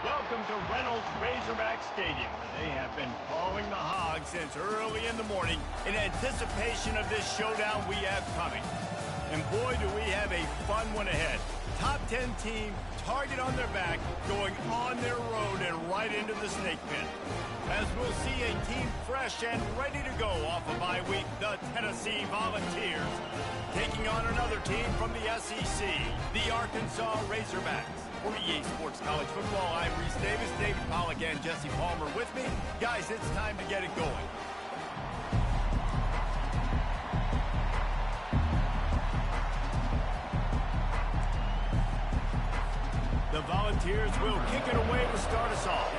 Welcome to Reynolds Razorback Stadium, where they have been following the Hogs since early in the morning in anticipation of this showdown we have coming. And boy, do we have a fun one ahead. Top 10 team, target on their back, going on their road and right into the snake pit. As we'll see a team fresh and ready to go off a bye week, the Tennessee Volunteers, taking on another team from the SEC, the Arkansas Razorbacks. For EA Sports College Football, I'm Reese Davis, David Pollack, and Jesse Palmer with me. Guys, it's time to get it going. The Volunteers will kick it away to start us off.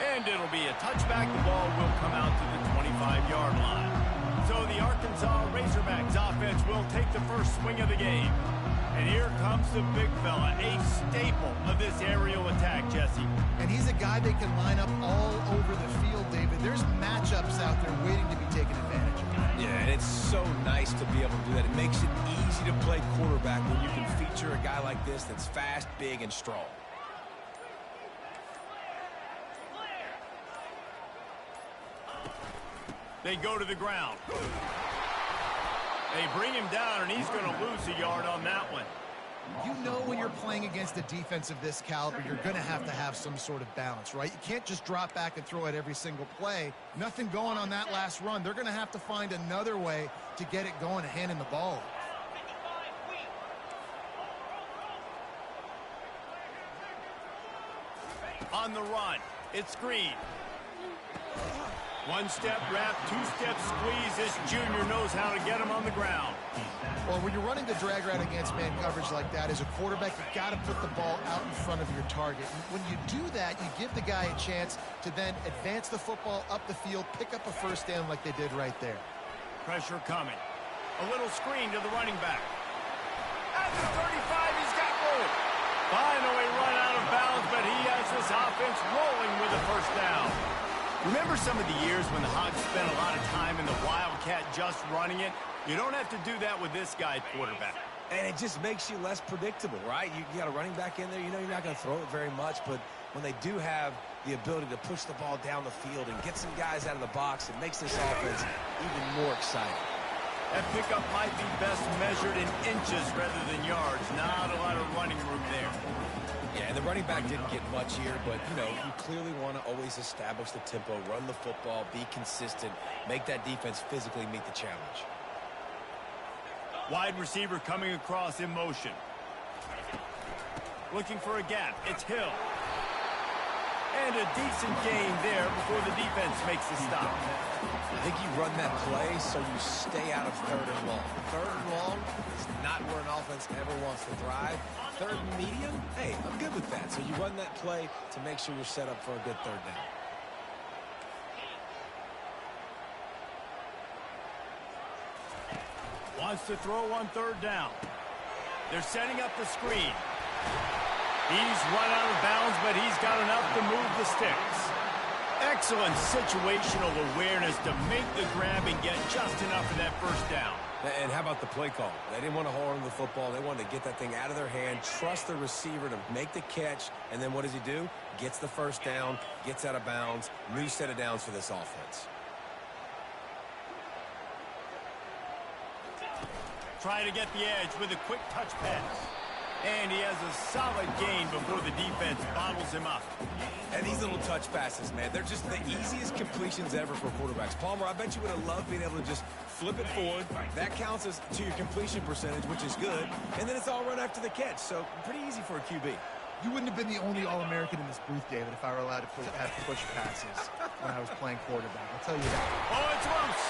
And it'll be a touchback. The ball will come out to the 25-yard line. So the Arkansas Razorbacks offense will take the first swing of the game. And here comes the big fella, a staple of this aerial attack, Jesse. And he's a guy they can line up all over the field, David. There's matchups out there waiting to be taken advantage of. Yeah, and it's so nice to be able to do that. It makes it easy to play quarterback when you can feature a guy like this that's fast, big, and strong. They go to the ground. They bring him down, and he's going to lose a yard on that one. You know when you're playing against a defense of this caliber, you're going to have some sort of balance, right? You can't just drop back and throw it every single play. Nothing going on that last run. They're going to have to find another way to get it going and hand him the ball. On the run, it's Green. One-step wrap, two-step squeeze. This junior knows how to get him on the ground. Well, when you're running the drag route against man coverage like that, as a quarterback, you've got to put the ball out in front of your target. And when you do that, you give the guy a chance to then advance the football up the field, pick up a first down like they did right there. Pressure coming. A little screen to the running back. At the 35, he's got room. Finally run out of bounds, but he has this offense rolling with a first down. Remember some of the years when the Hogs spent a lot of time in the Wildcat just running it? You don't have to do that with this guy at quarterback. And it just makes you less predictable, right? You got a running back in there. You know you're not going to throw it very much, but when they do have the ability to push the ball down the field and get some guys out of the box, it makes this offense even more exciting. That pickup might be best measured in inches rather than yards. Not a lot of running room there. Yeah, and the running back didn't get much here, but, you know, you clearly want to always establish the tempo, run the football, be consistent, make that defense physically meet the challenge. Wide receiver coming across in motion. Looking for a gap. It's Hill. And a decent gain there before the defense makes the stop. I think you run that play so you stay out of third and long. Third and long is not where an offense ever wants to thrive. Third and medium, hey, I'm good with that. So you run that play to make sure you're set up for a good third down. Wants to throw on third down. They're setting up the screen. He's run out of bounds, but he's got enough to move the sticks. Excellent situational awareness to make the grab and get just enough of that first down. And how about the play call? They didn't want to hold on to the football. They wanted to get that thing out of their hand, trust the receiver to make the catch, and then what does he do? Gets the first down, gets out of bounds, new set of downs for this offense. Trying to get the edge with a quick touch pass. And he has a solid gain before the defense bottles him up. And these little touch passes, man, they're just the easiest completions ever for quarterbacks. Palmer, I bet you would have loved being able to just flip it forward. That counts as to your completion percentage, which is good. And then it's all run after the catch, so pretty easy for a QB. You wouldn't have been the only All-American in this booth, David, if I were allowed to have push passes when I was playing quarterback. I'll tell you that. Oh, it's loose.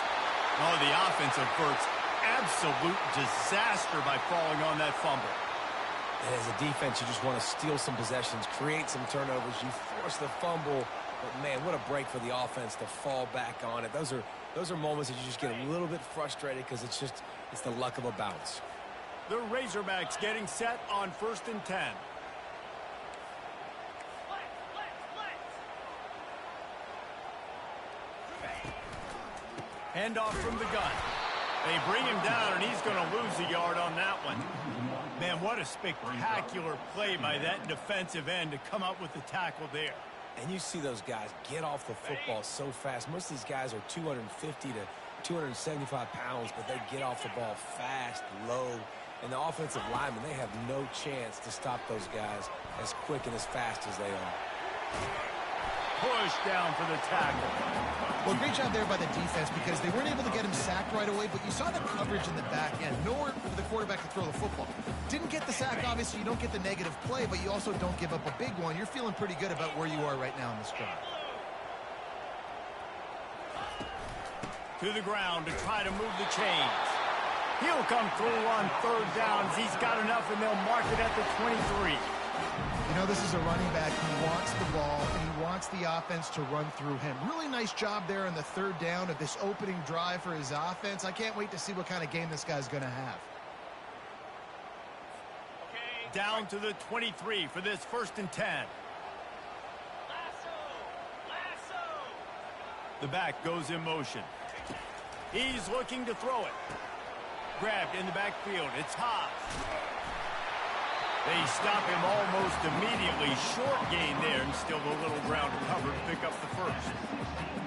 Oh, the offense averts absolute disaster by falling on that fumble. And as a defense, you just want to steal some possessions, create some turnovers. You force the fumble, but man, what a break for the offense to fall back on it. Those are moments that you just get a little bit frustrated because it's the luck of a bounce. The Razorbacks getting set on 1st and 10. Handoff from the gun. They bring him down, and he's going to lose a yard on that one. Man, what a spectacular play by that defensive end to come up with the tackle there. And you see those guys get off the football so fast. Most of these guys are 250 to 275 pounds, but they get off the ball fast, low. And the offensive linemen, they have no chance to stop those guys as quick and as fast as they are. Push down for the tackle. Well, great job there by the defense because they weren't able to get him sacked right away, but you saw the coverage in the back end. Nowhere for the quarterback to throw the football. Didn't get the sack, obviously. You don't get the negative play, but you also don't give up a big one. You're feeling pretty good about where you are right now in this drive. To the ground to try to move the chains. He'll come through on third downs. He's got enough, and they'll mark it at the 23. You know, this is a running back. He wants the ball, and he wants the offense to run through him. Really nice job there on the third down of this opening drive for his offense. I can't wait to see what kind of game this guy's going to have. Down to the 23 for this 1st and 10. The back goes in motion. He's looking to throw it. Grabbed in the backfield. It's Hobbs. They stop him almost immediately. Short gain there, and still a little ground to cover to pick up the first.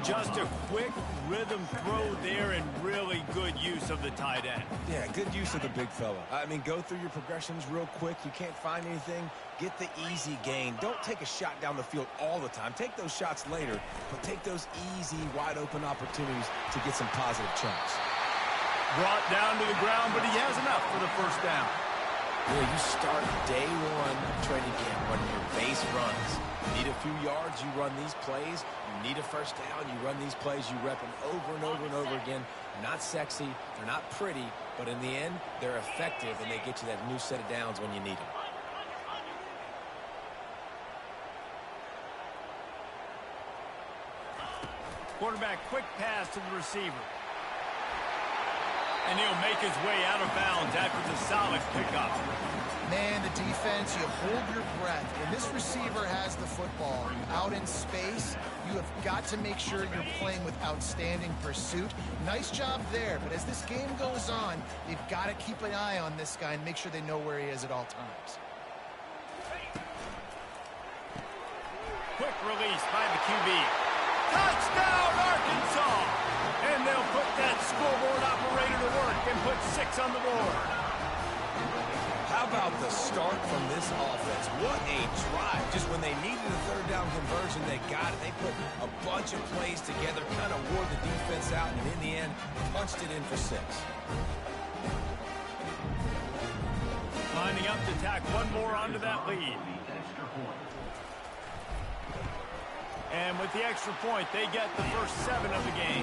Just a quick rhythm throw there, and really good use of the tight end. Yeah, good use of the big fella. I mean, go through your progressions real quick. You can't find anything. Get the easy gain. Don't take a shot down the field all the time. Take those shots later, but take those easy, wide-open opportunities to get some positive chunks. Brought down to the ground, but he has enough for the first down. Yeah, you start day one of training camp running your base runs. You need a few yards, you run these plays. You need a first down, you run these plays. You rep them over and over and over again. They're not sexy, they're not pretty, but in the end, they're effective, and they get you that new set of downs when you need them. Quarterback quick pass to the receiver. And he'll make his way out of bounds after the solid pickup. Man, the defense, you hold your breath. When this receiver has the football out in space, you have got to make sure you're playing with outstanding pursuit. Nice job there, but as this game goes on, they've got to keep an eye on this guy and make sure they know where he is at all times. Quick release by the QB. Touchdown, Arkansas! And they'll put that scoreboard operator to work and put 6 on the board. How about the start from this offense? What a drive. Just when they needed a third down conversion, they got it. They put a bunch of plays together, kind of wore the defense out, and in the end, punched it in for 6. Lining up to tack one more onto that lead. And with the extra point, they get the first 7 of the game.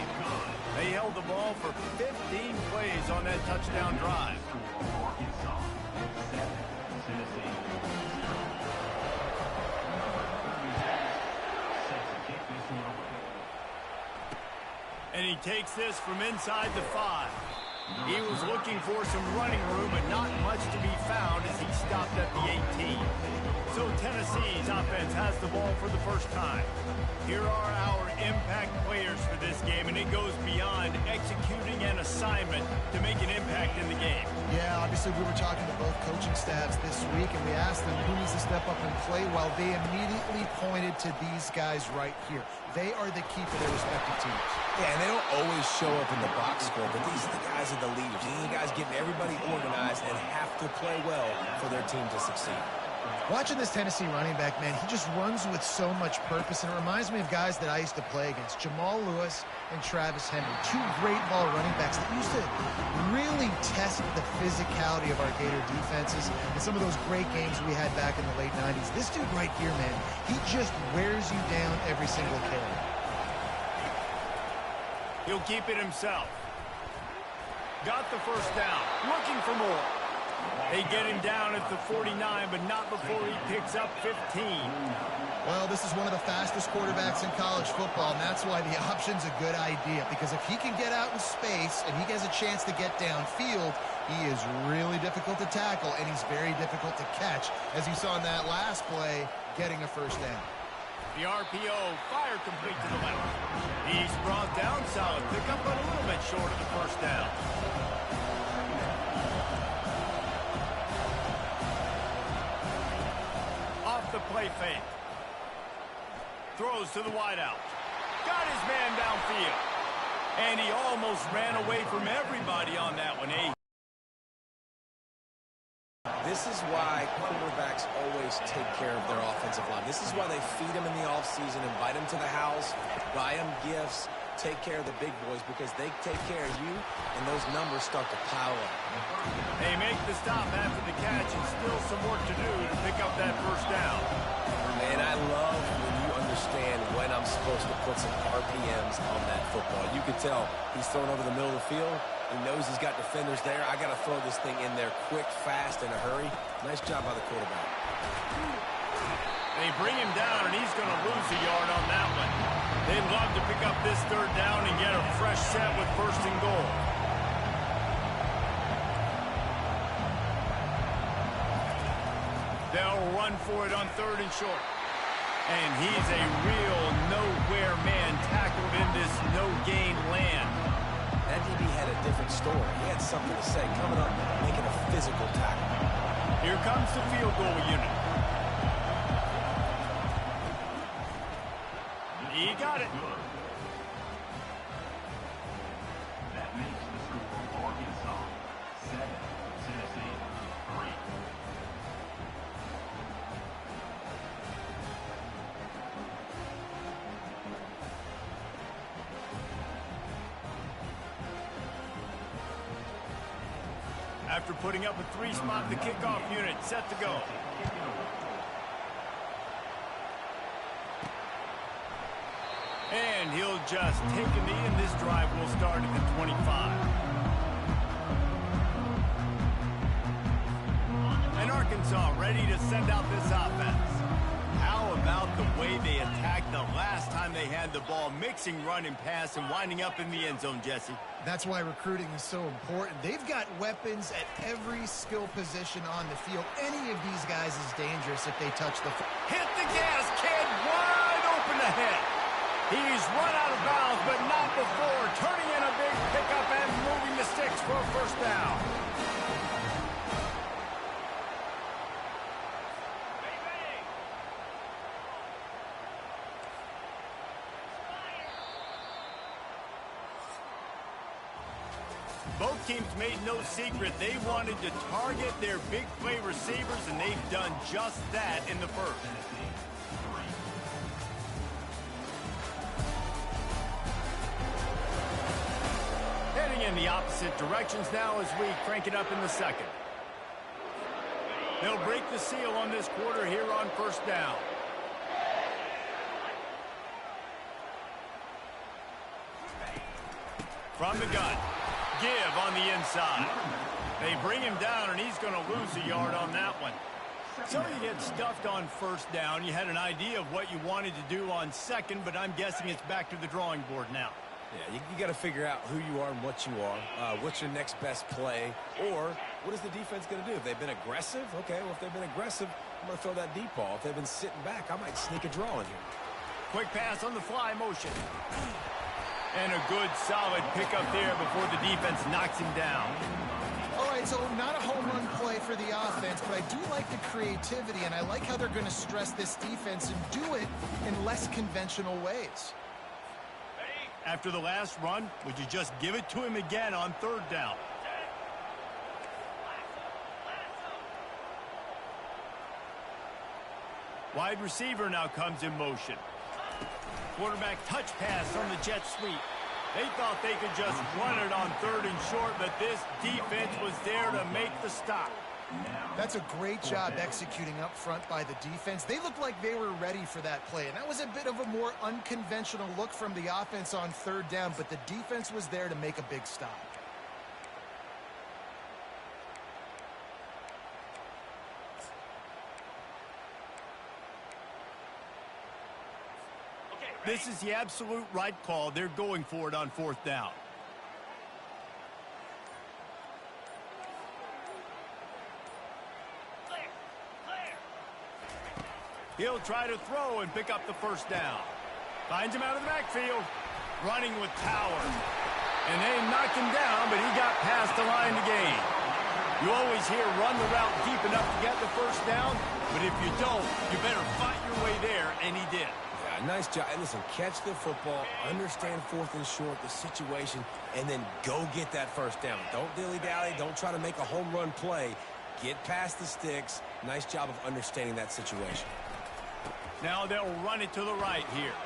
They held the ball for 15 plays on that touchdown drive. And he takes this from inside the 5. He was looking for some running room, but not much to be found as he stopped at the 18. So Tennessee's offense has the ball for the first time. Here are our impact players for this game, and it goes beyond executing an assignment to make an impact in the game. Yeah, obviously we were talking to both coaching staffs this week, and we asked them who needs to step up and play well. They immediately pointed to these guys right here. They are the key for their respective teams. Yeah, and they don't always show up in the box score, but these are the guys that are the leaders. These are the guys getting everybody organized and have to play well for their team to succeed. Watching this Tennessee running back, man, he just runs with so much purpose, and it reminds me of guys that I used to play against, Jamal Lewis and Travis Henry, 2 great ball running backs that used to really test the physicality of our Gator defenses and some of those great games we had back in the late 90s. This dude right here, man, he just wears you down every single carry. He'll keep it himself. Got the first down, looking for more. They get him down at the 49, but not before he picks up 15. Well, this is one of the fastest quarterbacks in college football, and that's why the option's a good idea, because if he can get out in space and he has a chance to get downfield, he is really difficult to tackle, and he's very difficult to catch, as you saw in that last play, getting a first down. The RPO, fire complete to the left. He's brought down, solid pickup, but a little bit short of the first down. play fake. Throws to the wideout. Got his man downfield. And he almost ran away from everybody on that one, eh? This is why quarterbacks always take care of their offensive line. This is why they feed them in the offseason, invite them to the house, buy them gifts, take care of the big boys, because they take care of you, and those numbers start to pile up. They make the stop after the catch, and still some work to do to pick up that first down. Man, I love when you understand when I'm supposed to put some RPMs on that football. You can tell he's throwing over the middle of the field. He knows he's got defenders there. I got to throw this thing in there quick, fast, in a hurry. Nice job by the quarterback. They bring him down, and he's going to lose a yard on that one. They'd love to pick up this third down and get a fresh set with first and goal. They'll run for it on third and short. And he's a real nowhere man tackled in this no-gain land. That DB had a different story. He had something to say, coming up, making a physical tackle. Here comes the field goal unit. He got it. That makes the score Arkansas 7, Tennessee 3. After putting up a 3-spot, the kickoff unit set to go. And he'll just take a knee, and this drive will start at the 25. And Arkansas ready to send out this offense. How about the way they attacked the last time they had the ball, mixing run and pass and winding up in the end zone, Jesse? That's why recruiting is so important. They've got weapons at every skill position on the field. Any of these guys is dangerous if they touch the Hit the gas, kid, wide open ahead. He's run out of bounds, but not before turning in a big pickup and moving the sticks for a first down. Both teams made no secret they wanted to target their big play receivers, and they've done just that in the first. Heading in the opposite directions now as we crank it up in the second. They'll break the seal on this quarter here on first down. From the gun. Give on the inside. They bring him down, and he's going to lose a yard on that one. So you get stuffed on first down. You had an idea of what you wanted to do on second, but I'm guessing it's back to the drawing board now. Yeah, you got to figure out who you are and what you are. What's your next best play? Or what is the defense going to do? If they've been aggressive, okay, well, if they've been aggressive, I'm going to throw that deep ball. If they've been sitting back, I might sneak a draw in here. Quick pass on the fly motion. And a good, solid pickup there before the defense knocks him down. All right, so not a home run play for the offense, but I do like the creativity, and I like how they're going to stress this defense and do it in less conventional ways. After the last run, would you just give it to him again on third down? Wide receiver now comes in motion. Quarterback touch pass on the jet sweep. They thought they could just run it on third and short, but this defense was there to make the stop. That's a great job executing up front by the defense. They looked like they were ready for that play, and that was a bit of a more unconventional look from the offense on third down, but the defense was there to make a big stop. This is the absolute right call. They're going for it on fourth down. He'll try to throw and pick up the first down. Finds him out of the backfield. Running with power. And they knocked him down, but he got past the line to gain. You always hear run the route deep enough to get the first down, but if you don't, you better fight your way there, and he did. Yeah, nice job. And listen, catch the football, understand 4th and short, the situation, and then go get that first down. Don't dilly-dally. Don't try to make a home run play. Get past the sticks. Nice job of understanding that situation. Now they'll run it to the right here.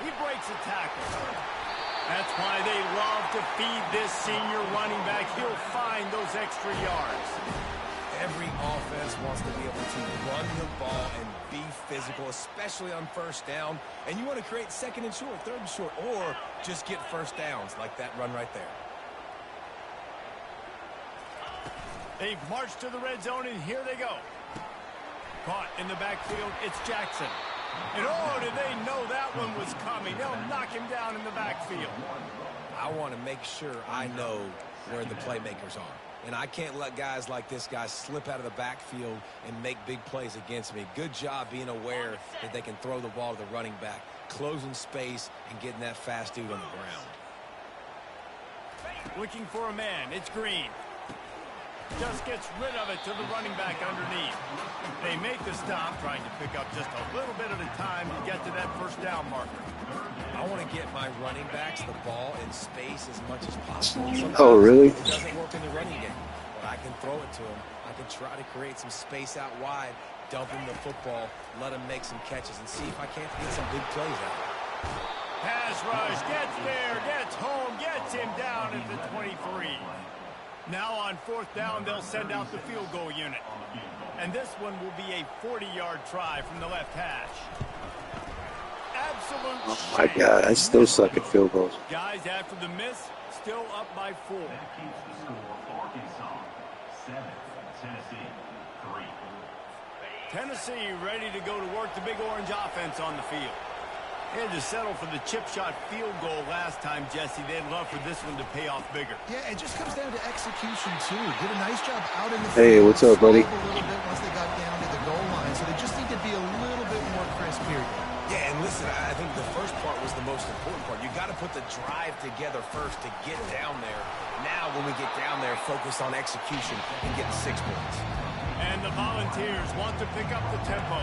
He breaks a tackle. That's why they love to feed this senior running back. He'll find those extra yards. Every offense wants to be able to run the ball and be physical, especially on first down. And you want to create 2nd and short, 3rd and short, or just get first downs like that run right there. They've marched to the red zone, and here they go. Caught in the backfield, it's Jackson. And oh, did they know that one was coming? They'll knock him down in the backfield. I want to make sure I know where the playmakers are. And I can't let guys like this guy slip out of the backfield and make big plays against me. Good job being aware that they can throw the ball to the running back, closing space, and getting that fast dude on the ground. Looking for a man, it's Green. Just gets rid of it to the running back underneath. They make the stop, trying to pick up just a little bit at a time to get to that first down marker. I want to get my running backs the ball in space as much as possible. Sometimes Oh, really? it doesn't work in the running game, but I can throw it to him. I can try to create some space out wide, dump him the football, let him make some catches, and see if I can't get some big plays out of it. Pass rush, gets there, gets home, gets him down at the 23. Now on 4th down, they'll send out the field goal unit. And this one will be a 40-yard try from the left hash. Absolute Oh my God, I still suck at field goals. Guys, after the miss, still up by 4. That keeps the score Arkansas 7, Tennessee 3. Tennessee ready to go to work the Big Orange offense on the field. They had to settle for the chip shot field goal last time, Jesse. They'd love for this one to pay off bigger. Yeah, it just comes down to execution, too. Did a nice job out in the Hey, field. what's up, buddy? Stalled a little bit once they got down to the goal line, so they just need to be a little bit more crisp here. Yeah, and listen, I think the first part was the most important part. You got to put the drive together first to get down there. Now, when we get down there, focus on execution and getting 6 points. And the Volunteers want to pick up the tempo.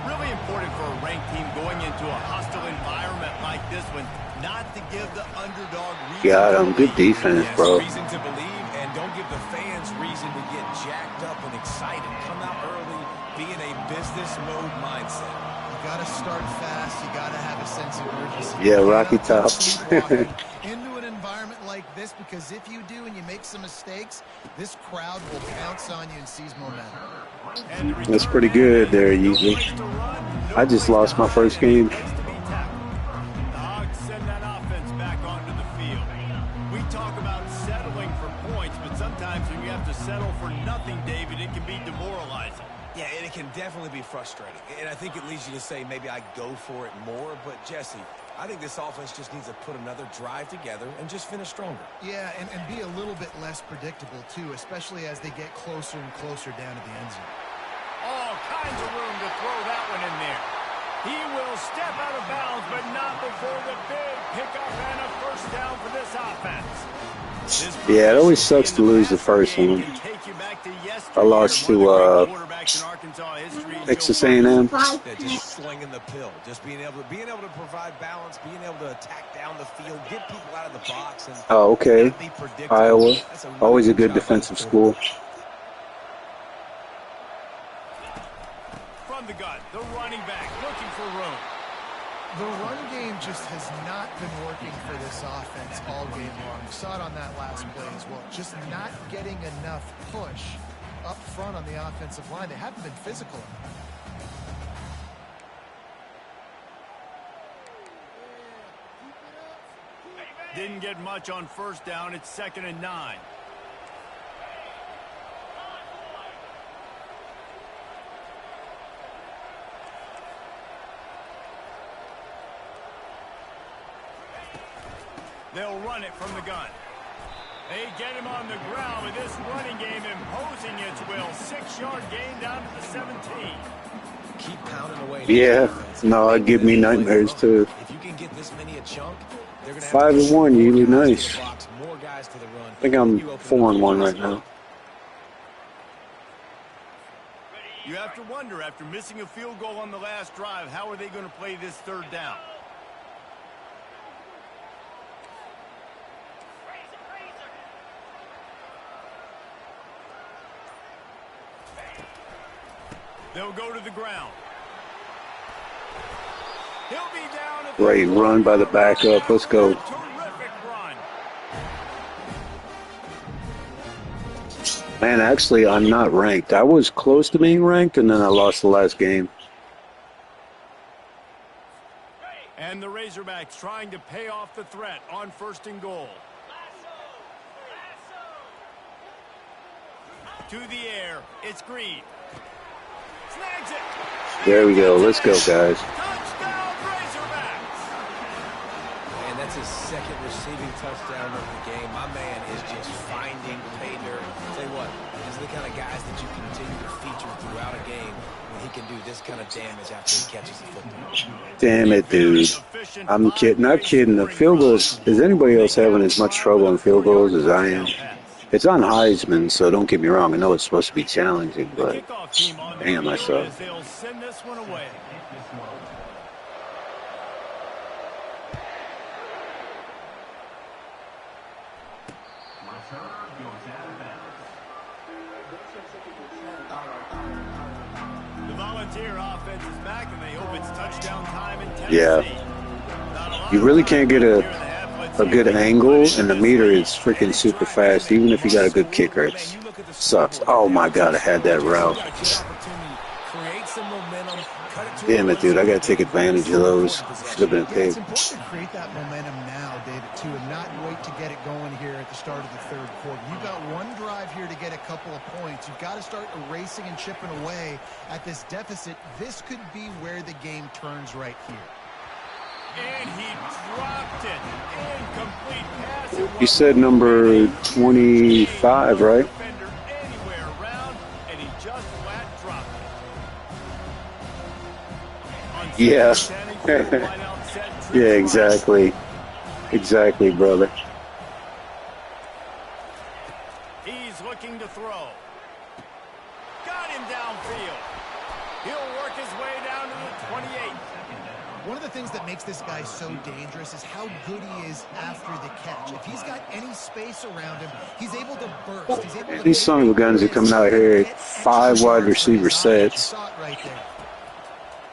Really important for a ranked team going into a hostile environment like this one, not to give the underdog reason God, to I'm good believe. defense, Yes, bro. reason to believe, and don't give the fans reason to get jacked up and excited. Come out early, be in a business mode mindset. You got to start fast. You got to have a sense of urgency. Yeah, You Rocky cannot Top. sleepwalking into an environment like this, because if you do and you make some mistakes, this crowd will pounce on you and seize momentum. And the That's return pretty good there, man, no Yeatley. place to run, no I just place lost to my hide, first game. no place to be tackled. The Hogs send that offense back onto the field. We talk about settling for points, but sometimes when you have to settle for nothing, David, it can be demoralizing. Yeah, and it can definitely be frustrating. And I think it leads you to say maybe I go for it more. But, Jesse, I think this offense just needs to put another drive together and just finish stronger. Yeah, and be a little bit less predictable, too, especially as they get closer and closer down to the end zone. All kinds of room to throw that one in there. He will step out of bounds, but not before the big pickup and a first down for this offense. Yeah, it always sucks to lose the first one. I lost to Texas A&M. Yeah, just slinging the pill, just being able to provide balance, being able to attack down the field, get people out of the box. And Oh, okay. not be predictable. Iowa, That's really always a good job by the defensive quarterback. school. From the gun, the running back looking for room. The run game just has not been working for this offense all game long. We saw it on that last play as well. Just not getting enough push up front on the offensive line. They haven't been physical enough. Didn't get much on first down. It's 2nd and 9. They'll run it from the gun. They get him on the ground with this running game imposing its will. 6-yard gain down to the 17. Keep pounding away. Yeah, no, it give me nightmares too. If you can get this many a chunk, they're gonna have 5-1, more usually guys to nice. the box, more guys to the run. I think I'm You open 4-1 up right now. You have to wonder, after missing a field goal on the last drive, how are they going to play this third down? They'll go to the ground. He'll be down at Great run by the backup. Let's go. Terrific run. Man, actually, I'm not ranked. I was close to being ranked, and then I lost the last game. And the Razorbacks trying to pay off the threat on 1st and goal. To the air. It's Green. Snags it. There we go. Let's go, guys. Touchdown, Razorbacks. And that's his second receiving touchdown of the game. My man is just finding pay dirt. Tell you what, these are the kind of guys that you continue to feature throughout a game when he can do this kind of damage after he catches the football. Damn it, dude. I'm kidding. Not kidding. The field goals, is anybody else having as much trouble on field goals as I am? It's on Heisman, so don't get me wrong. I know it's supposed to be challenging, but damn, I suck. They'll send this one away. The Volunteer offense is back, and they hope it's touchdown time in Tennessee. Yeah. You really can't get a good angle, and the meter is freaking super fast, even if you got a good kicker. It sucks. Oh my god, I had that route. Damn it, dude, I gotta take advantage of those. Should have been a It's pig. important to create that momentum now, David, too, and not wait to get it going here at the start of the third quarter. You've got one drive here to get a couple of points. You've got to start erasing and chipping away at this deficit. This could be where the game turns right here. And he dropped it. Incomplete pass. You said number 25, right? Defender anywhere around, and he just flat dropped it. Yeah. Line out, set, true Yeah, line. exactly. Exactly, brother. He's looking to throw. Got him downfield. He'll work his way down to the 28. One of the things that makes this guy so dangerous is how good he is after the catch. If he's got any space around him, he's able to burst. He's able to These son of a guns are coming out here at 5 wide receiver sets.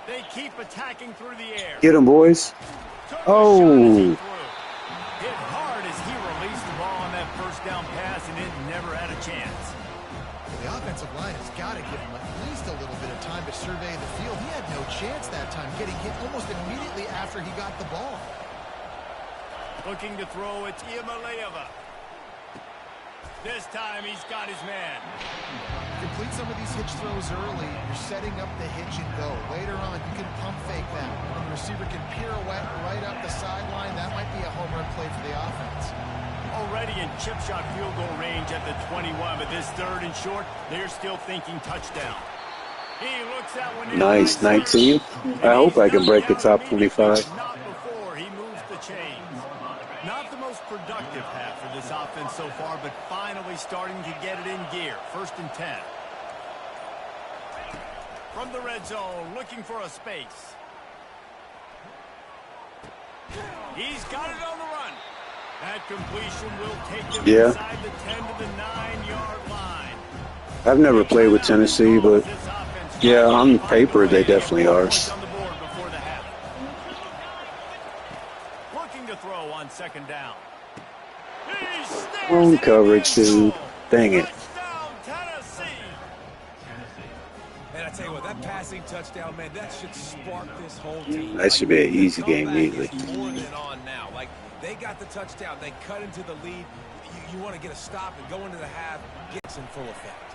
They keep attacking through the air. Get them, boys. Oh. Hit hard as he released the ball on that first down pass, and it never had a chance. The offensive line has got to give him at least a little bit of time to survey the field. He had no chance that time, getting hit almost immediately after he got the ball. Looking to throw, it's Iamaleava. This time he's got his man. Complete some of these hitch throws early. You're setting up the hitch and go. Later on, you can pump fake that. When the receiver can pirouette right up the sideline, that might be a home run play for the offense. Already in chip shot field goal range at the 21, but this third and short, they're still thinking touchdown. He looks at one. Nice, 19. I hope I can break the top 25. Not before he moves the chains. Not the most productive half for this offense so far, but finally starting to get it in gear. 1st and 10. From the red zone, looking for a space. He's got it on the run. That completion will take him inside the 10 to the 9-yard line. I've never played with Tennessee, but yeah, on paper they definitely are. On the board before the half. Looking to throw on 2nd down. Wrong coverage, dude. Dang it. Touchdown, Tennessee. And I tell you what, that passing touchdown, man, that should spark this whole team. That should be an easy game, easily. More than on now. Like, they got the touchdown. They cut into the lead. You want to get a stop and go into the half, gets in full effect.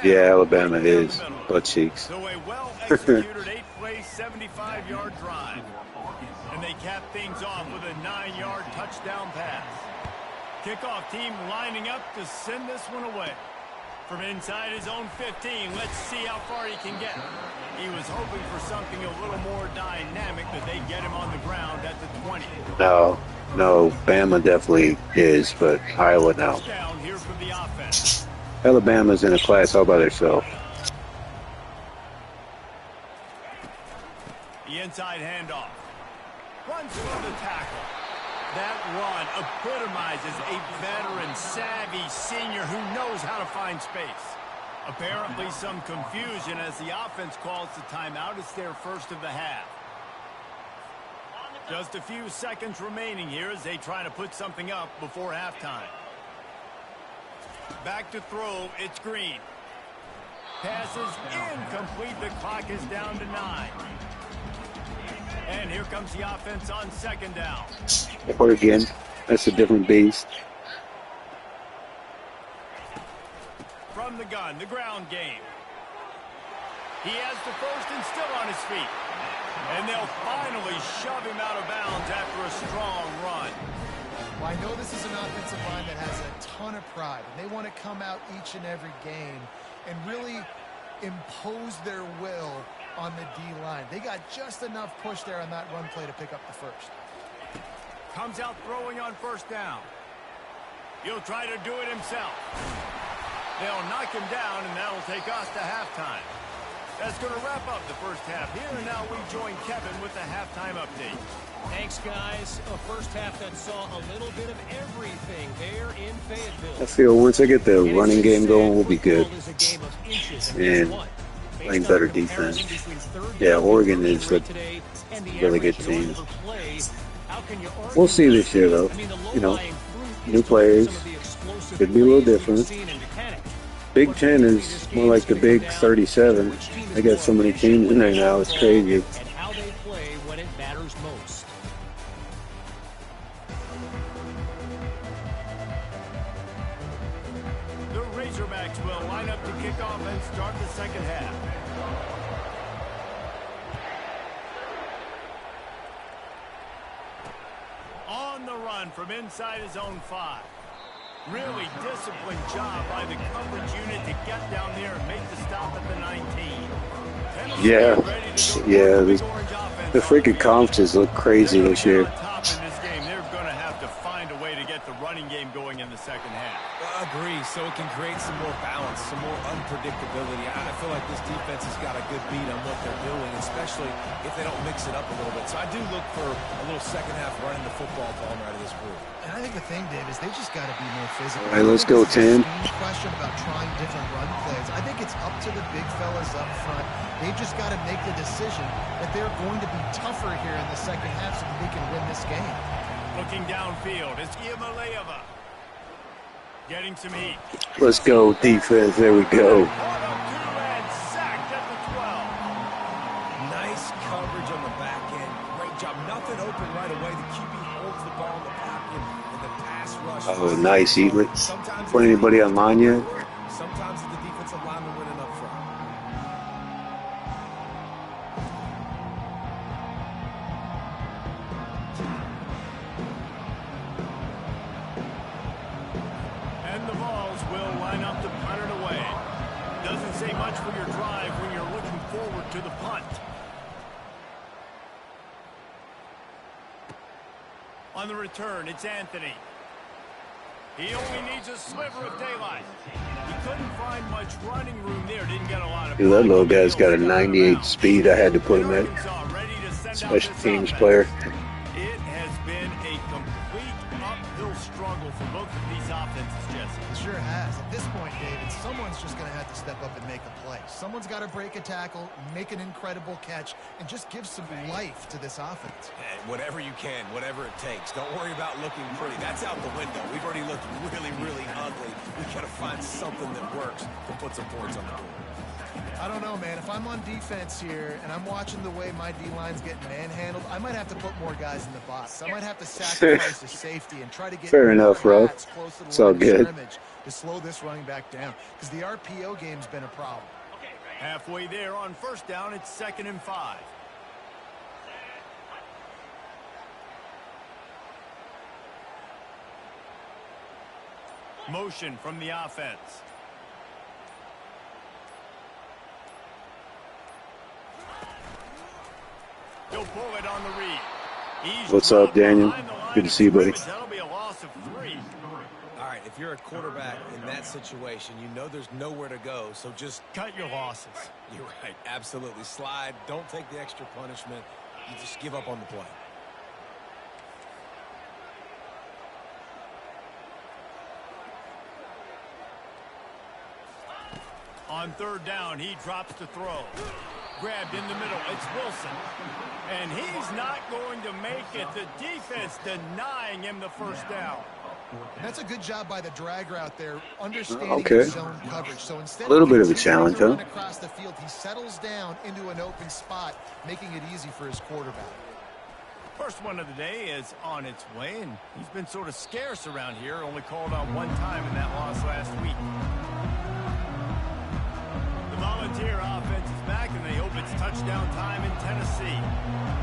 Yeah, Alabama is butt cheeks. So a well-executed 8-play, 75-yard drive. And they cap things off with a 9-yard touchdown pass. Kickoff team lining up to send this one away. From inside his own 15, let's see how far he can get. He was hoping for something a little more dynamic, but they get him on the ground at the 20. No, Bama definitely is, but Iowa now. Down here from the offense. Alabama's in a class all by themselves. inside handoff. Runs for the tackle. That run epitomizes a veteran, savvy senior who knows how to find space. Apparently some confusion as the offense calls the timeout. It's their first of the half. Just a few seconds remaining here as they try to put something up before halftime. Back to throw, it's Green. Passes incomplete, the clock is down to 9. And here comes the offense on second down. Or again, that's a different beast. From the gun, the ground game. He has the first and still on his feet. And they'll finally shove him out of bounds after a strong run. Well, I know this is an offensive line that has a ton of pride, and they want to come out each and every game and really impose their will on the D-line. They got just enough push there on that run play to pick up the first. Comes out throwing on first down. He'll try to do it himself. They'll knock him down, and that'll take us to halftime. That's going to wrap up the first half here, and now we join Kevin with the halftime update. Thanks, guys. A first half that saw a little bit of everything there in Fayetteville. I feel once I get the running game going, we'll be good. And playing better defense. Yeah, Oregon is a really good team. We'll see this year, though. You know, new players. Could be a little different. Big 10 is more like the Big 37. They got so many teams in there now, it's crazy. And how they play when it matters most. The Razorbacks will line up to kick off and start the second half. On the run from inside his own 5. Really disciplined job by the coverage unit to get down there and make the stop at the 19. Yeah, the freaking conferences look crazy this year. They're going to have to find a way to get the running game going in the second half. I agree, so it can create some more balance, some more unpredictability. I feel like this defense has got a good beat on what they're doing, especially if they don't mix it up a little bit. So I do look for a little second half running the football to them out of this group. And I think the thing, Dave, is they just got to be more physical. All right, let's go, 10. Question about trying different run plays. I think it's up to the big fellas up front. They've just got to make the decision that they're going to be tougher here in the second half so that they can win this game. Looking downfield, it's Giamaleava. Getting some heat. Let's go, defense. There we go. And sacked at the 12. Nice coverage on the back end. Great job. Nothing open right away. The QB holds the ball in the pocket, and the pass rush. Oh, nice, Eatley. Put anybody on line yet? Sometimes it's the defensive lineman winning up front. And the Vols will line up to punt it away. Doesn't say much for your drive when you're looking forward to the punt. On the return, it's Anthony. He only needs a sliver of daylight. He couldn't find much running room there. Didn't get a lot of. Dude, that little guy's got a 98 speed. I had to put him at special teams player. It has been a complete uphill struggle for both of these offenses, Jesse. It sure has. At this point, David, someone's just going to have to step up and make a play. Someone's got to break a tackle, make an incredible catch, and just give some life to this offense. And whatever you can, whatever it takes. Don't worry about looking pretty. That's out the window. We've already looked really, really ugly. We've got to find something that works to put some points on the board. I don't know, man. If I'm on defense here and I'm watching the way my D-line's getting manhandled, I might have to put more guys in the box. I might have to sacrifice the safety and try to get fair enough, Ro. It's all good. To slow this running back down because the RPO game's been a problem. Halfway there on first down, it's 2nd and 5. Motion from the offense. He'll pull it on the read. What's up, Daniel? Good to see you, buddy. That'll be a loss of 3. All right, if you're a quarterback in that situation, you know there's nowhere to go, so just Cut your losses. You're right, absolutely. Slide, don't take the extra punishment, you just give up on the play. On third down, he drops to throw. Grabbed in the middle. It's Wilson. And he's not going to make it. The defense denying him the first down. That's a good job by the drag route there, understanding Okay. his zone coverage. So instead A little bit of a continuing challenge, to run huh? across the field, he settles down into an open spot, making it easy for his quarterback. First one of the day is on its way, and he's been sort of scarce around here, only called on one time in that loss last week. The Volunteer offense is back, and they hope it's touchdown time in Tennessee.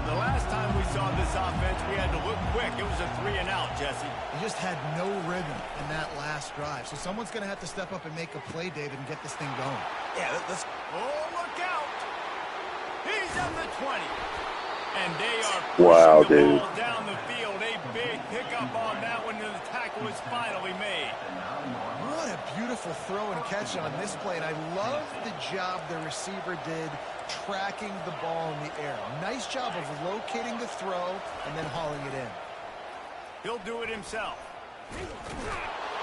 The last time we saw this offense, we had to look quick. It was a 3-and-out, Jesse. He just had no rhythm in that last drive. So someone's going to have to step up and make a play, David, and get this thing going. Yeah, let's. Oh, look out! He's at the 20. And they are Wow, pushing the dude. ball down the field. A big pickup on that one, and the tackle is finally made. What a beautiful throw and catch on this play. And I love the job the receiver did tracking the ball in the air. Nice job of locating the throw and then hauling it in. He'll do it himself.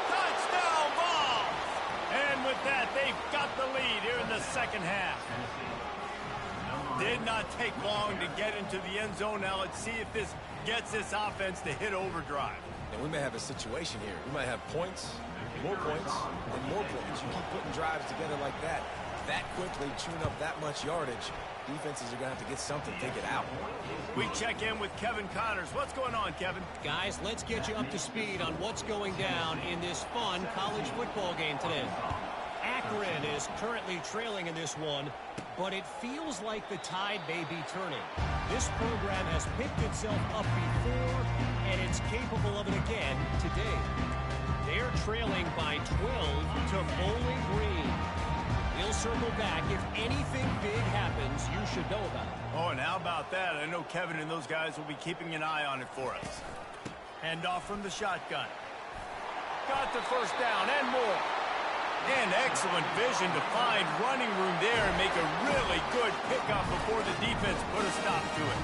Touchdown ball! And with that, they've got the lead here in the second half. Did not take long to get into the end zone. Now let's see if this gets this offense to hit overdrive. And we may have a situation here. We might have points, and more points. You keep putting drives together like that quickly, chewing up that much yardage. Defenses are going to have to get something to take it out. We check in with Kevin Connors. What's going on, Kevin? Guys, let's get you up to speed on what's going down in this fun college football game today. Akron is currently trailing in this one, but it feels like the tide may be turning. This program has picked itself up before, and it's capable of it again today. They're trailing by 12 to Bowling Green. We'll circle back. If anything big happens, you should know about it. Oh, and how about that? I know Kevin and those guys will be keeping an eye on it for us. Handoff from the shotgun. Got the first down and more. And excellent vision to find running room there and make a really good pickup before the defense put a stop to it.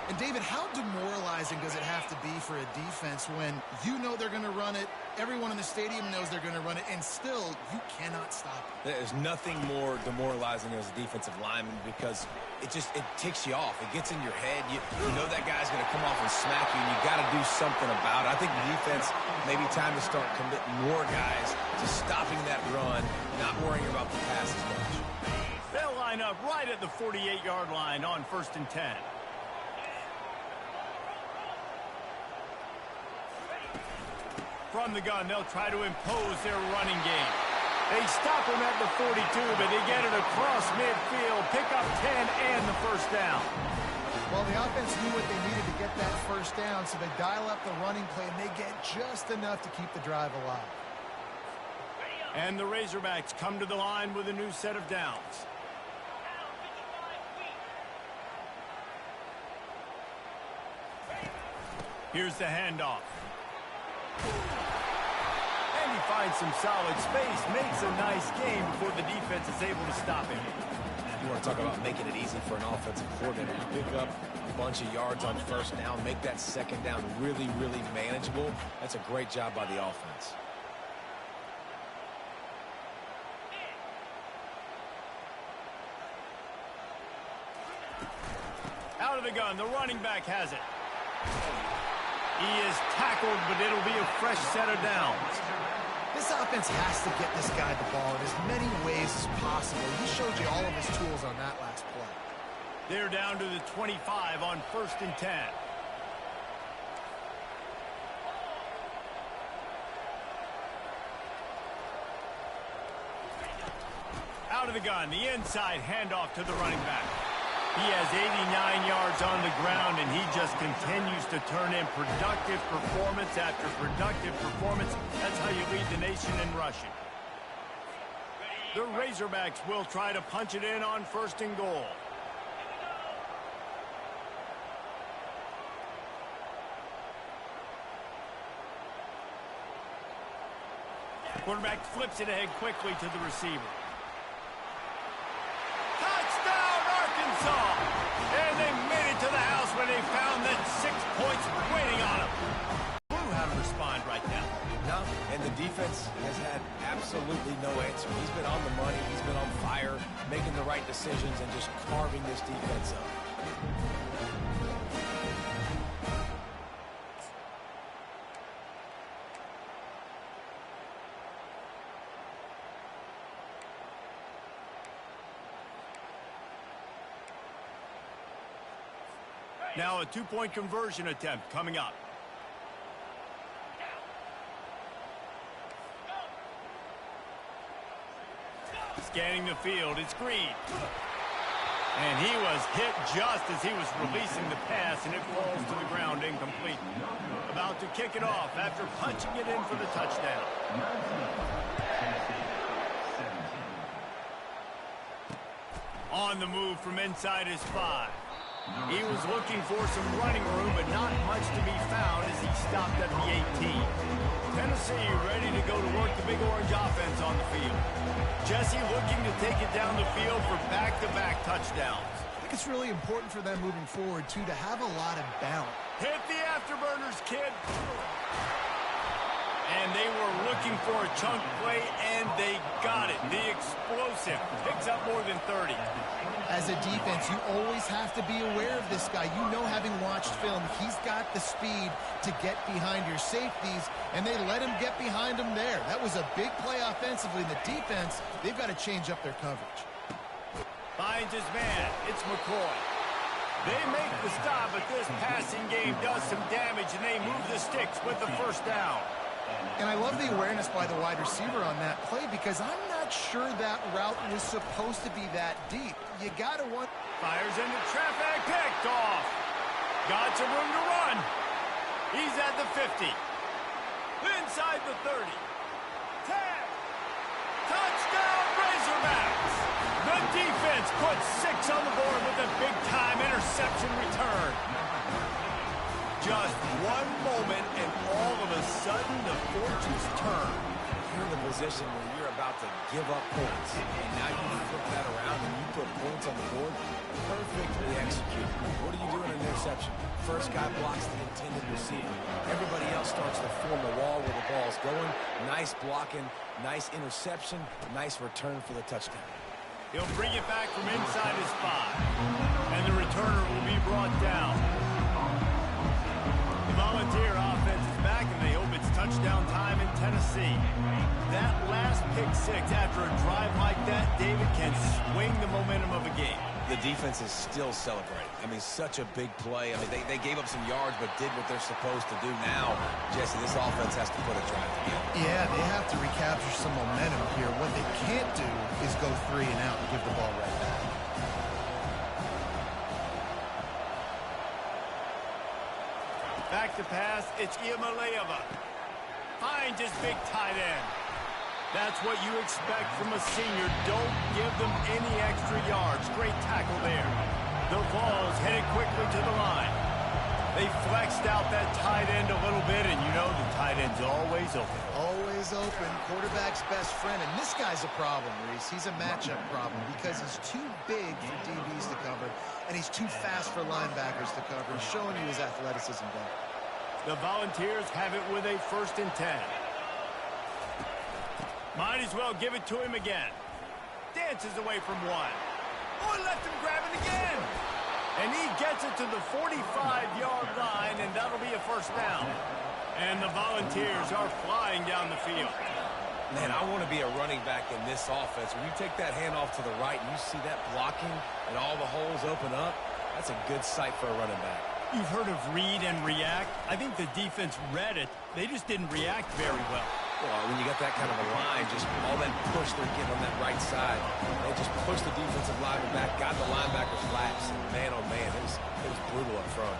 And David, how demoralizing does it have to be for a defense when you know they're going to run it, everyone in the stadium knows they're going to run it, and still you cannot stop it? There's nothing more demoralizing as a defensive lineman because it ticks you off. It gets in your head. You know that guy's going to come off and smack you, and you got to do something about it. I think the defense, maybe time to start committing more guys to stopping that run, not worrying about the pass as much. They'll line up right at the 48-yard line on 1st and 10. From the gun, they'll try to impose their running game. They stop him at the 42, but they get it across midfield, pick up 10 and the first down. Well, the offense knew what they needed to get that first down, so they dial up the running play, and they get just enough to keep the drive alive. And the Razorbacks come to the line with a new set of downs. Here's the handoff. And he finds some solid space, makes a nice game before the defense is able to stop him. You want to talk about making it easy for an offensive coordinator. You pick up a bunch of yards on first down, make that second down really, really manageable. That's a great job by the offense. Out of the gun, the running back has it. He is tackled, but it'll be a fresh set of downs. This offense has to get this guy the ball in as many ways as possible. He showed you all of his tools on that last play. They're down to the 25 on 1st and 10. Out of the gun, the inside handoff to the running back. He has 89 yards on the ground, and he just continues to turn in productive performance after productive performance. That's how you lead the nation in rushing. The Razorbacks will try to punch it in on 1st and goal. Quarterback flips it ahead quickly to the receiver. Touchdown, Arkansas! And they made it to the house Points waiting on him. Blue how to respond right now. No, and the defense has had absolutely no answer. He's been on the money. He's been on fire, making the right decisions and just carving this defense up. Now a two-point conversion attempt coming up. Scanning the field, it's Green. And he was hit just as he was releasing the pass, and it falls to the ground incomplete. About to kick it off after punching it in for the touchdown. On the move from inside his 5. He was looking for some running room, but not much to be found as he stopped at the 18. Tennessee ready to go to work the Big Orange offense on the field. Jesse looking to take it down the field for back-to-back touchdowns. I think it's really important for them moving forward, too, to have a lot of balance. Hit the afterburners, kid. And they were looking for a chunk play, and they got it. The explosive picks up more than 30. As a defense, you always have to be aware of this guy. You know, having watched film, he's got the speed to get behind your safeties, and they let him get behind them there. That was a big play offensively. The defense, they've got to change up their coverage. Finds his man. It's McCoy. They make the stop, but this passing game does some damage, and they move the sticks with the first down. And I love the awareness by the wide receiver on that play because I'm not sure that route was supposed to be that deep. You got to want... Fires into traffic, picked off. Got some room to run. He's at the 50. Inside the 30. 10. Touchdown, Razorbacks. The defense puts 6 on the board with a big-time interception return. Just one moment, and all of a sudden, the fortunes turn. You're in a position where you're about to give up points, and now you flip that around and you put points on the board. Perfectly executed. What do you do in an interception? First guy blocks the intended receiver. Everybody else starts to form a wall where the ball's going. Nice blocking, nice interception, nice return for the touchdown. He'll bring it back from inside his 5, and the returner will be brought down. Volunteer offense is back, and they hope it's touchdown time in Tennessee. That last pick 6 after a drive like that, David, can swing the momentum of a game. The defense is still celebrating. I mean, such a big play. I mean, they gave up some yards, but did what they're supposed to do. Now, Jesse, this offense has to put a drive together. Yeah, they have to recapture some momentum here. What they can't do is go 3 and out and give the ball right back. Back to pass, it's Iamaleava. Finds his big tight end. That's what you expect from a senior. Don't give them any extra yards. Great tackle there. The Vols headed quickly to the line. They flexed out that tight end a little bit, and you know the tight end's always open. Always open. Quarterback's best friend. And this guy's a problem, Reese. He's a matchup problem because he's too big for DBs to cover, and he's too fast for linebackers to cover. He's showing you his athleticism back. The Volunteers have it with a 1st and 10. Might as well give it to him again. Dances away from 1. Oh, left him grab it again. And he gets it to the 45-yard line, and that'll be a 1st down. And the Volunteers are flying down the field. Man, I want to be a running back in this offense. When you take that handoff to the right and you see that blocking and all the holes open up, that's a good sight for a running back. You've heard of read and react. I think the defense read it. They just didn't react very well. Well, when you got that kind of a line, just all that push they're getting on that right side, they just pushed the defensive lineman back, got the linebackers laps, and man, oh man, it was brutal up front.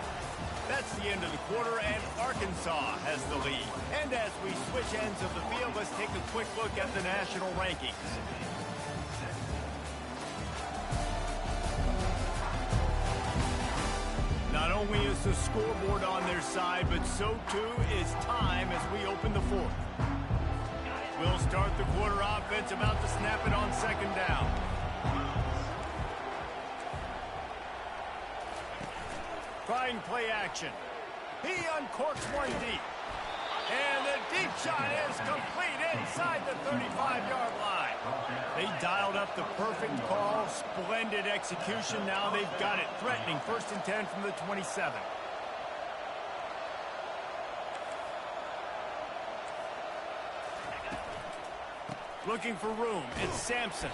That's the end of the quarter, and Arkansas has the lead. And as we switch ends of the field, let's take a quick look at the national rankings. Not only is the scoreboard on their side, but so too is time as we open the 4th. We'll start the quarter offense, about to snap it on 2nd down. Trying play action. He uncorks one deep. And the deep shot is complete inside the 35-yard line. They dialed up the perfect call. Splendid execution. Now they've got it. Threatening 1st and 10 from the 27. Looking for room. It's Sampson.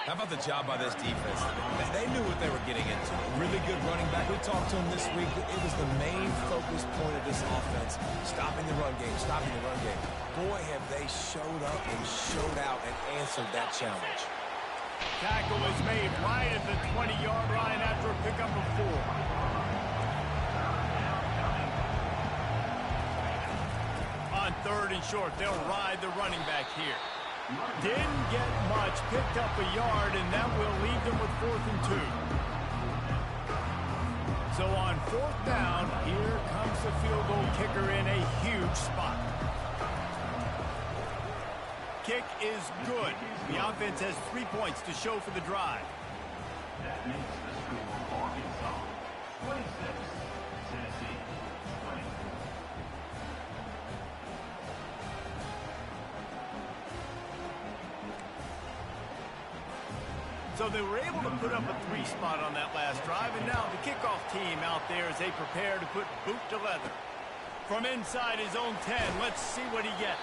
How about the job by this defense? They knew what they were getting into. A really good running back. We talked to him this week. It was the main focus point of this offense. Stopping the run game, stopping the run game. Boy, have they showed up and showed out and answered that challenge. Tackle is made right at the 20-yard line after a pickup of 4. On 3rd and short, they'll ride the running back here. Didn't get much, picked up a yard, and that will leave them with 4th and 2. So on 4th down, here comes the field goal kicker in a huge spot. Kick is good. The offense has 3 points to show for the drive. That makes the score for Arkansas 26, Tennessee 20. So they were able to put up a 3 spot on that last drive, and now the kickoff team out there as they prepare to put boot to leather. From inside his own 10, let's see what he gets.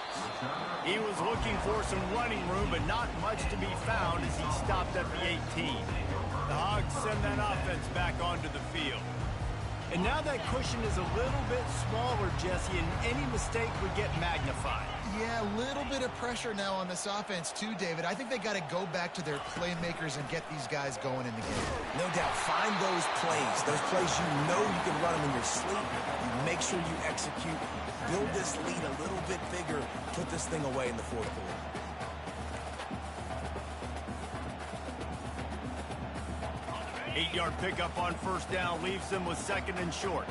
He was looking for some running room, but not much to be found as he stopped at the 18. The Hogs send that offense back onto the field. And now that cushion is a little bit smaller, Jesse, and any mistake would get magnified. Yeah, a little bit of pressure now on this offense too, David. I think they got to go back to their playmakers and get these guys going in the game. No doubt. Find those plays you know you can run them in your sleep. You make sure you execute. Build this lead a little bit bigger. Put this thing away in the 4th quarter. Eight-yard pickup on 1st down leaves them with 2nd and short.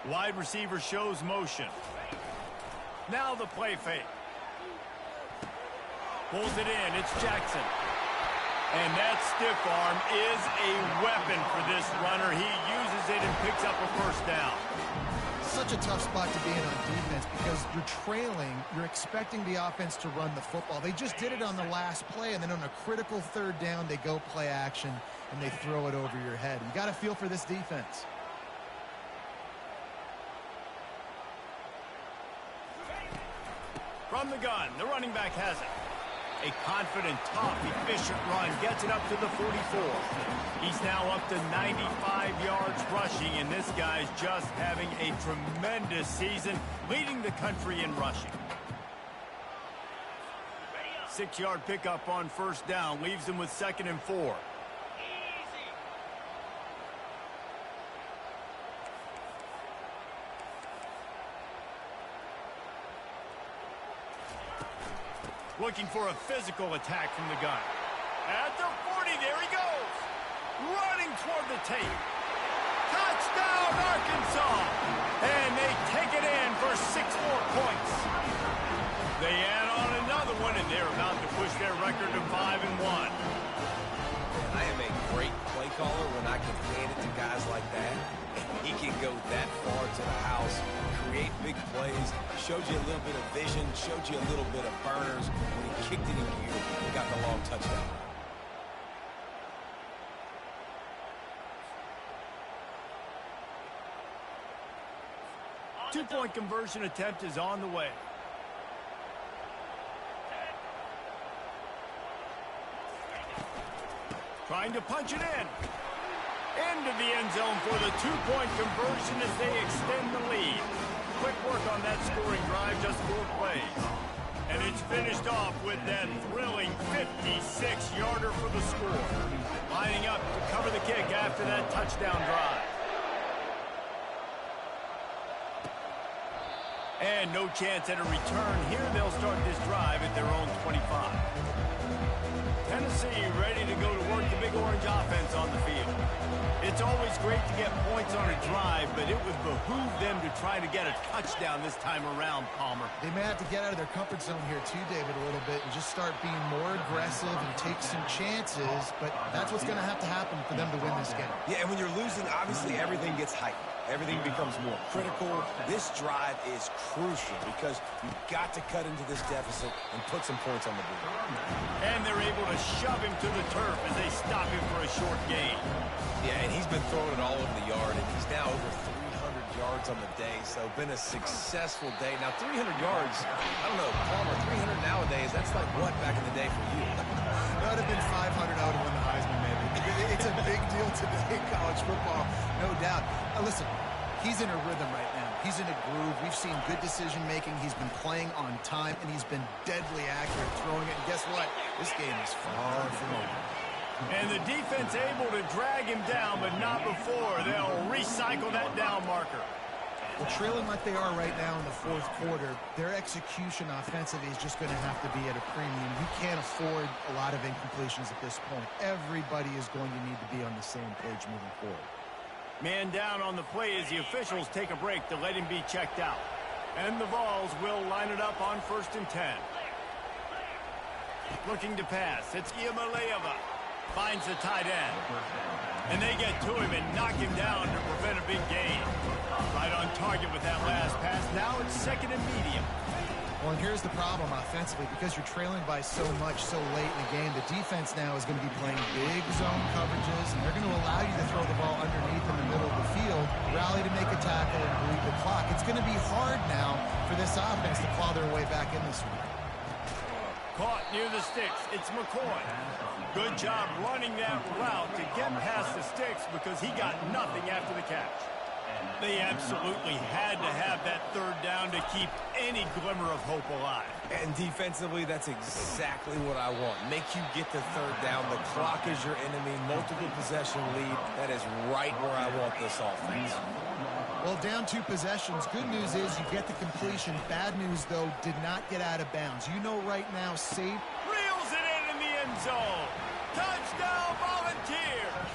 Wide receiver shows motion. Now the play fake. Pulls it in. It's Jackson. And that stiff arm is a weapon for this runner. He uses it and picks up a 1st down. Such a tough spot to be in on defense because you're trailing. You're expecting the offense to run the football. They just did it on the last play, and then on a critical 3rd down, they go play action, and they throw it over your head. You got to feel for this defense. From the gun, the running back has it. A confident, tough, efficient run gets it up to the 44. He's now up to 95 yards rushing, and this guy's just having a tremendous season, leading the country in rushing. 6-yard pickup on 1st down leaves him with 2nd and 4. Looking for a physical attack from the gun. At the 40, there he goes. Running toward the tape. Touchdown, Arkansas. And they take it in for 6 more points. They add on another one, and they're about to push their record to 5-1. I am a great play caller when I can hand it to guys like that. He can go that far to the house, create big plays, showed you a little bit of vision, showed you a little bit of burners. When he kicked it in gear, he got the long touchdown. Two-point conversion attempt is on the way. Trying to punch it in. Into the end zone for the 2-point conversion as they extend the lead. Quick work on that scoring drive, just 4 plays. And it's finished off with that thrilling 56-yarder for the score. Lining up to cover the kick after that touchdown drive. And no chance at a return. Here they'll start this drive at their own 25. Tennessee ready to go to work the Big Orange offense on the field. It's always great to get points on a drive, but it would behoove them to try to get a touchdown this time around, Palmer. They may have to get out of their comfort zone here too, David, a little bit and just start being more aggressive and take some chances, but that's what's going to happen for them to win this game. Yeah, and when you're losing, obviously everything gets heightened. Everything becomes more critical. This drive is crucial because you've got to cut into this deficit and put some points on the board. And they're able to shove him to the turf as they stop him for a short gain. Yeah, and he's been throwing it all over the yard, and he's now over 300 yards on the day, so been a successful day. Now, 300 yards, I don't know, Palmer, 300 nowadays, that's like what back in the day for you? That would have been 500 out of win the Heisman, maybe. It's a big deal today in college football, no doubt. Now, listen, he's in a rhythm right now. He's in a groove. We've seen good decision-making. He's been playing on time, and he's been deadly accurate throwing it. And guess what? This game is far from over. And the defense able to drag him down, but not before. They'll recycle that down marker. Well, trailing like they are right now in the fourth quarter, their execution offensively is just going to have to be at a premium. You can't afford a lot of incompletions at this point. Everybody is going to need to be on the same page moving forward. Man down on the play as the officials take a break to let him be checked out. And the Vols will line it up on 1st and 10. Looking to pass. It's Iamaleava. Finds the tight end. And they get to him and knock him down to prevent a big gain. Right on target with that last pass. Now it's 2nd and medium. Well, and here's the problem offensively. Because you're trailing by so much so late in the game, the defense now is going to be playing big zone coverages, and they're going to allow you to throw the ball underneath in the middle of the field, rally to make a tackle, and bleed the clock. It's going to be hard now for this offense to claw their way back in this one. Caught near the sticks. It's McCoy. Good job running that route to get past the sticks because he got nothing after the catch. They absolutely had to have that 3rd down to keep any glimmer of hope alive. And defensively, that's exactly what I want. Make you get the 3rd down. The clock is your enemy. Multiple possession lead. That is right where I want this offense. Well, down 2 possessions. Good news is you get the completion. Bad news, though, did not get out of bounds. You know right now, save. Reels it in the end zone. Touchdown, Volunteers.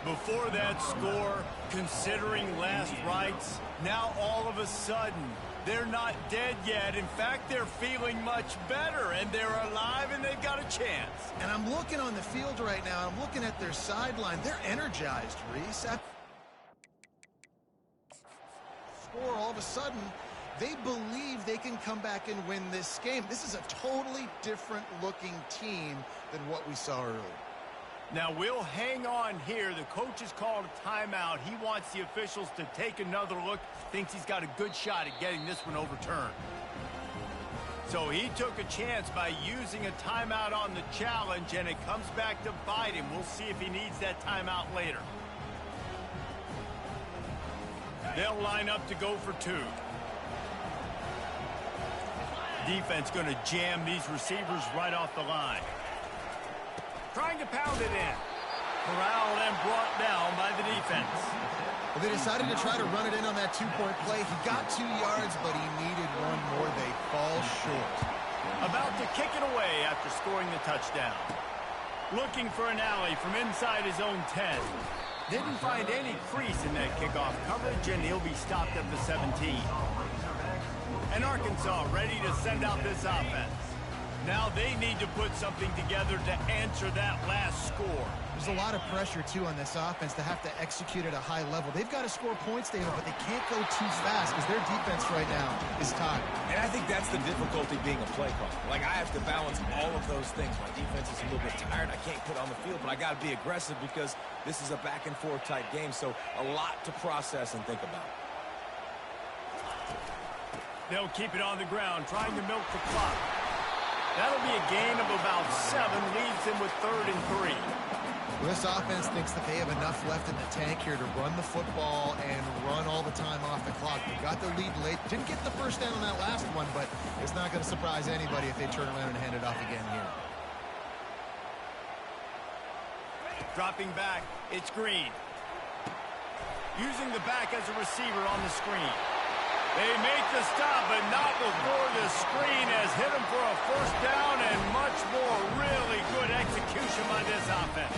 Before that score, considering last rites, now all of a sudden, they're not dead yet. In fact, they're feeling much better, and they're alive, and they've got a chance. And I'm looking on the field right now. I'm looking at their sideline. They're energized, Reese. Score, all of a sudden, they believe they can come back and win this game. This is a totally different looking team than what we saw earlier. Now, we'll hang on here. The coach has called a timeout. He wants the officials to take another look. Thinks he's got a good shot at getting this one overturned. So he took a chance by using a timeout on the challenge, and it comes back to bite him. We'll see if he needs that timeout later. They'll line up to go for 2. Defense going to jam these receivers right off the line. Trying to pound it in. Corralled and brought down by the defense. Well, they decided to try to run it in on that 2-point play. He got 2 yards, but he needed 1 more. They fall short. About to kick it away after scoring the touchdown. Looking for an alley from inside his own 10. Didn't find any crease in that kickoff coverage, and he'll be stopped at the 17. And Arkansas ready to send out this offense. Now they need to put something together to answer that last score. There's a lot of pressure, too, on this offense to have to execute at a high level. They've got to score points, David, but they can't go too fast because their defense right now is tired. And I think that's the difficulty being a play caller. Like, I have to balance all of those things. My defense is a little bit tired. I can't put on the field, but I got to be aggressive because this is a back-and-forth type game, so a lot to process and think about. They'll keep it on the ground, trying to milk the clock. That'll be a gain of about 7, leaves them with 3rd and 3. Well, this offense thinks that they have enough left in the tank here to run the football and run all the time off the clock. They got the lead late. Didn't get the first down on that last one, but it's not going to surprise anybody if they turn around and hand it off again here. Dropping back, it's Green. Using the back as a receiver on the screen. They make the stop, but not before the screen has hit them for a first down and much more. Really good execution by this offense.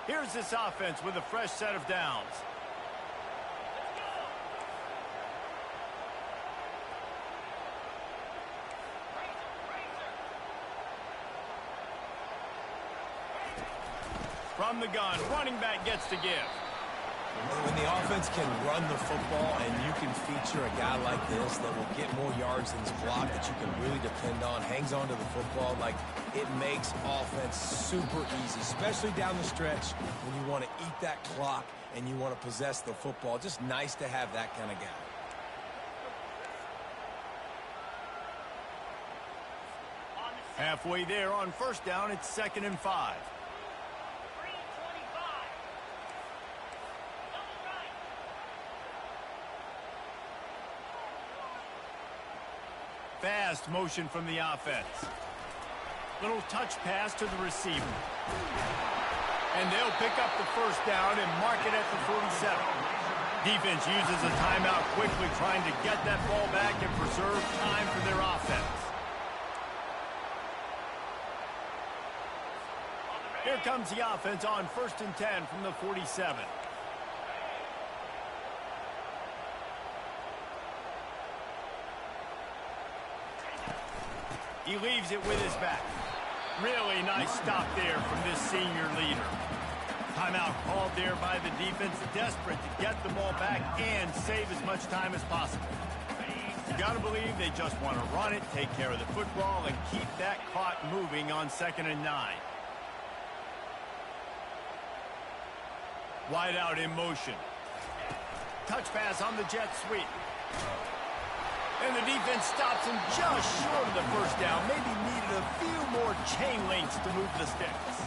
Here's this offense with a fresh set of downs. From the gun, running back gets to give. When the offense can run the football and you can feature a guy like this that will get more yards than his block that you can really depend on, hangs on to the football, like it makes offense super easy, especially down the stretch when you want to eat that clock and you want to possess the football. Just nice to have that kind of guy. Halfway there on first down, it's 2nd and 5. Fast motion from the offense. Little touch pass to the receiver. And they'll pick up the first down and mark it at the 47. Defense uses a timeout quickly, trying to get that ball back and preserve time for their offense. Here comes the offense on 1st and 10 from the 47. He leaves it with his back. Really nice stop there from this senior leader. Timeout called there by the defense, desperate to get the ball back and save as much time as possible. You gotta believe they just want to run it, take care of the football, and keep that clock moving on 2nd and 9. Wide out in motion. Touch pass on the jet sweep. And the defense stops him just short of the first down. Maybe needed a few more chain links to move the sticks.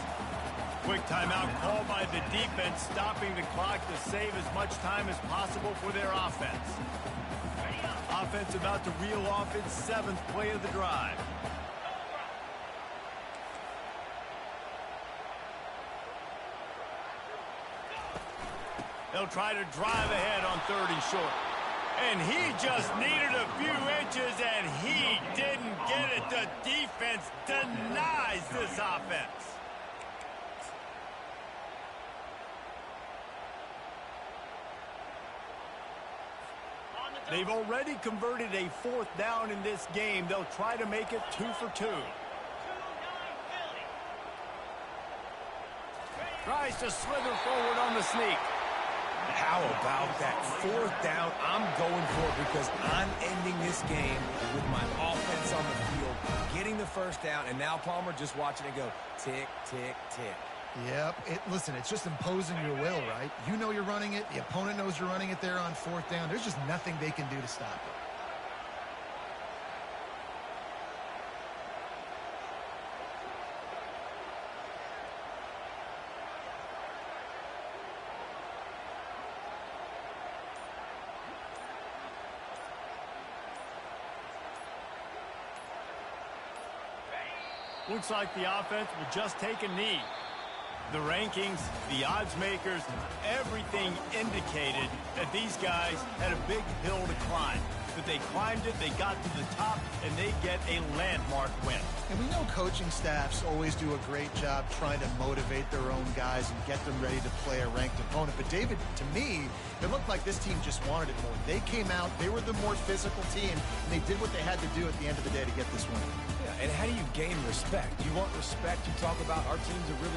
Quick timeout called by the defense, stopping the clock to save as much time as possible for their offense. Offense about to reel off its 7th play of the drive. They'll try to drive ahead on 3rd and short. And he just needed a few inches, and he didn't get it. The defense denies this offense. They've already converted a 4th down in this game. They'll try to make it 2 for 2. Tries to slither forward on the sneak. How about that 4th down? I'm going for it because I'm ending this game with my offense on the field, getting the first down, and now Palmer just watching it go tick, tick, tick. Yep. Listen, it's just imposing your will, right? You know you're running it. The opponent knows you're running it there on 4th down. There's just nothing they can do to stop it. Looks like the offense will just take a knee. The rankings, the odds makers, everything indicated that these guys had a big hill to climb. But they climbed it, they got to the top, and they get a landmark win. And we know coaching staffs always do a great job trying to motivate their own guys and get them ready to play a ranked opponent. But, David, to me, it looked like this team just wanted it more. They came out, they were the more physical team, and they did what they had to do at the end of the day to get this win. Yeah, and how do you gain respect? You want respect, you talk about our team's a really